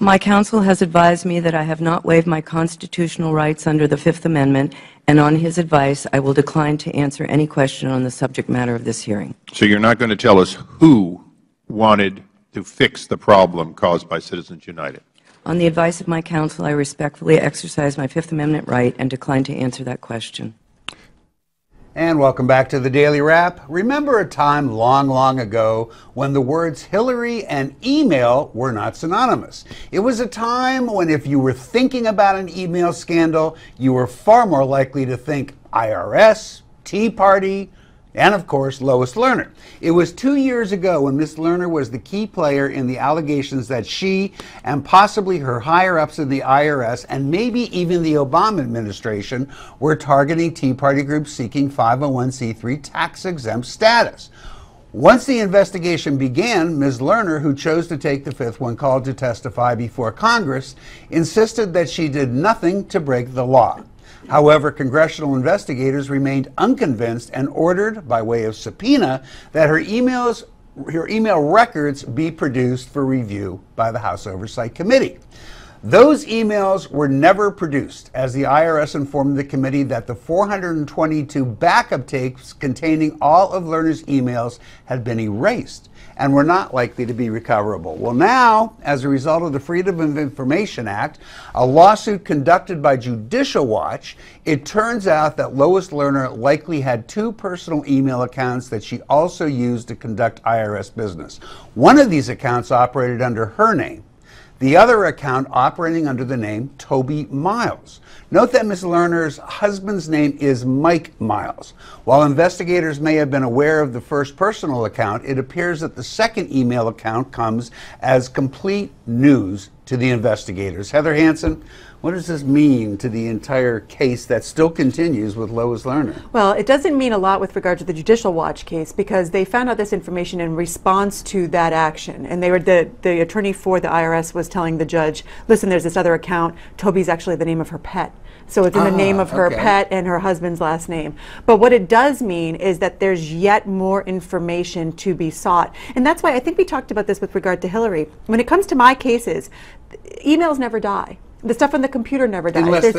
My counsel has advised me that I have not waived my constitutional rights under the Fifth Amendment, and on his advice, I will decline to answer any question on the subject matter of this hearing. So you're not going to tell us who wanted to fix the problem caused by Citizens United? On the advice of my counsel, I respectfully exercise my Fifth Amendment right and decline to answer that question. And welcome back to the Daily Wrap. Remember a time long, long ago when the words Hillary and email were not synonymous. It was a time when if you were thinking about an email scandal, you were far more likely to think IRS, Tea Party, and of course, Lois Lerner. It was 2 years ago when Ms. Lerner was the key player in the allegations that she and possibly her higher-ups in the IRS and maybe even the Obama administration were targeting Tea Party groups seeking 501c3 tax-exempt status. Once the investigation began, Ms. Lerner, who chose to take the fifth when called to testify before Congress, insisted that she did nothing to break the law. However, congressional investigators remained unconvinced and ordered, by way of subpoena, that her email records be produced for review by the House Oversight Committee. Those emails were never produced, as the IRS informed the committee that the 422 backup tapes containing all of Lerner's emails had been erased and were not likely to be recoverable. Well, now, as a result of the Freedom of Information Act, a lawsuit conducted by Judicial Watch, it turns out that Lois Lerner likely had two personal email accounts that she also used to conduct IRS business. One of these accounts operated under her name, the other account operating under the name Toby Miles. Note that Ms. Lerner's husband's name is Mike Miles. While investigators may have been aware of the first personal account, it appears that the second email account comes as complete news to the investigators. Heather Hansen, what does this mean to the entire case that still continues with Lois Lerner? Well, it doesn't mean a lot with regard to the Judicial Watch case because they found out this information in response to that action. And they were the attorney for the IRS was telling the judge, listen, there's this other account. Toby's actually the name of her pet. So it's in the name of her pet and her husband's last name. But what it does mean is that there's yet more information to be sought. And that's why I think we talked about this with regard to Hillary. When it comes to my cases, emails never die. The stuff on the computer never dies. Unless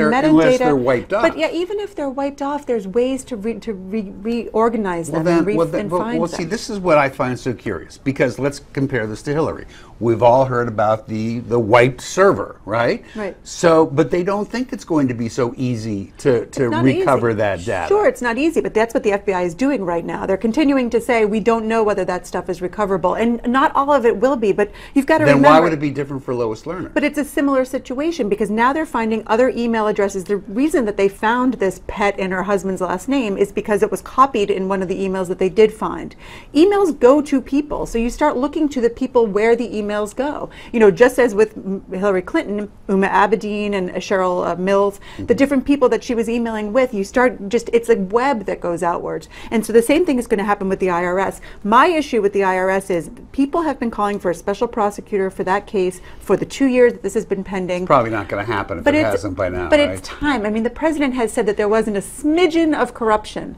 they're wiped off. But yeah, even if they're wiped off, there's ways to reorganize them and find them. See, this is what I find so curious, because let's compare this to Hillary. We've all heard about the wiped server, right? Right. So, but they don't think it's going to be so easy to recover that data. Sure, it's not easy, but that's what the FBI is doing right now. They're continuing to say, we don't know whether that stuff is recoverable, and not all of it will be, but you've got to remember. Then why would it be different for Lois Lerner? But it's a similar situation, because now they're finding other email addresses. The reason that they found this pet in her husband's last name is because it was copied in one of the emails that they did find. Emails go to people, so you start looking to the people where the emails go. You know, just as with Hillary Clinton, Uma Abedin and Cheryl Mills, the different people that she was emailing with, you start it's a web that goes outwards. And so the same thing is going to happen with the IRS. My issue with the IRS is people have been calling for a special prosecutor for that case for the 2 years that this has been pending. It's probably not going to happen if it hasn't by now, But right? it's time. I mean, the president has said that there wasn't a smidgen of corruption.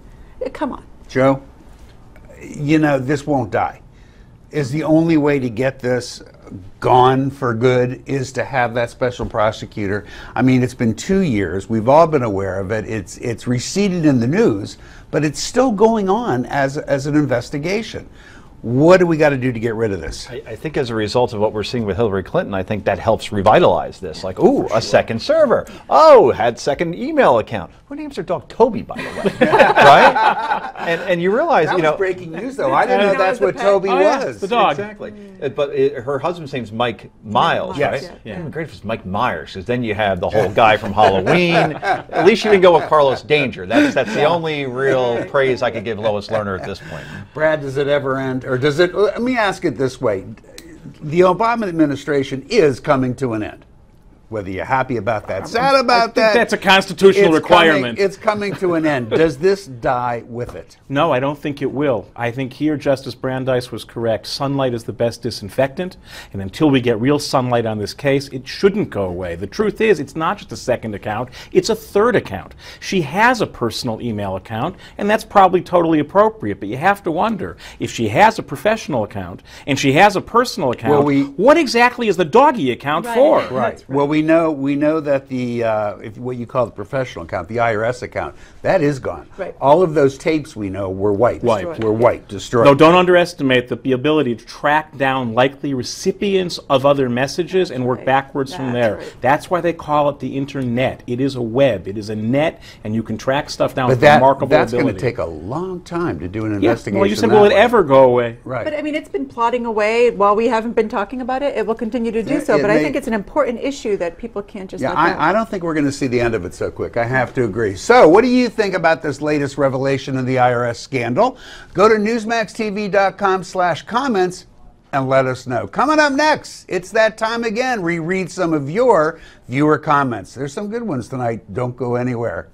Come on. Joe, you know, this won't die. Is the only way to get this gone for good is to have that special prosecutor. I mean, it's been 2 years. We've all been aware of it. It's receded in the news, but it's still going on as an investigation. What do we got to do to get rid of this? I think as a result of what we're seeing with Hillary Clinton, I think that helps revitalize this. Like, ooh, a second server. Oh, had second email account. Who names their dog Toby, by the way? Right? And you realize, that you know. was breaking news, though. I didn't know that's what Toby was. The dog. Exactly. But her husband's name's Mike Miles, yes. right? Yeah. It would be great if it's Mike Myers, because then you have the whole guy from Halloween. At least you can go with Carlos Danger. That's the only real praise I could give Lois Lerner at this point. Brad, does it ever end? Or does it, let me ask it this way. The Obama administration is coming to an end. whether you're happy about that, sad about I that. think that's a constitutional requirement. It's coming to an end. Does this die with it? No, I don't think it will. I think here Justice Brandeis was correct. Sunlight is the best disinfectant, and until we get real sunlight on this case, it shouldn't go away. The truth is, it's not just a second account, it's a third account. She has a personal email account, and that's probably totally appropriate, but you have to wonder, if she has a professional account, and she has a personal account, what exactly is the doggy account for? Right. Well, we know that the what you call the professional account, the IRS account, that is gone. Right. All of those tapes we know were wiped. Destroyed. No, don't underestimate the ability to track down likely recipients of other messages and work backwards from there. Right. That's why they call it the internet. It is a web. It is a net, and you can track stuff down But with remarkable that's ability. going to take a long time to do an Yeah. investigation. Well, you said, will it ever go away? Right. But I mean, it's been plodding away while we haven't been talking about it. It will continue to do so. But I think it's an important issue that people can't just let go. I don't think we're going to see the end of it so quick. I have to agree. So, what do you think about this latest revelation of the IRS scandal? Go to newsmaxtv.com/comments and let us know. Coming up next, it's that time again. We read some of your viewer comments. There's some good ones tonight. Don't go anywhere.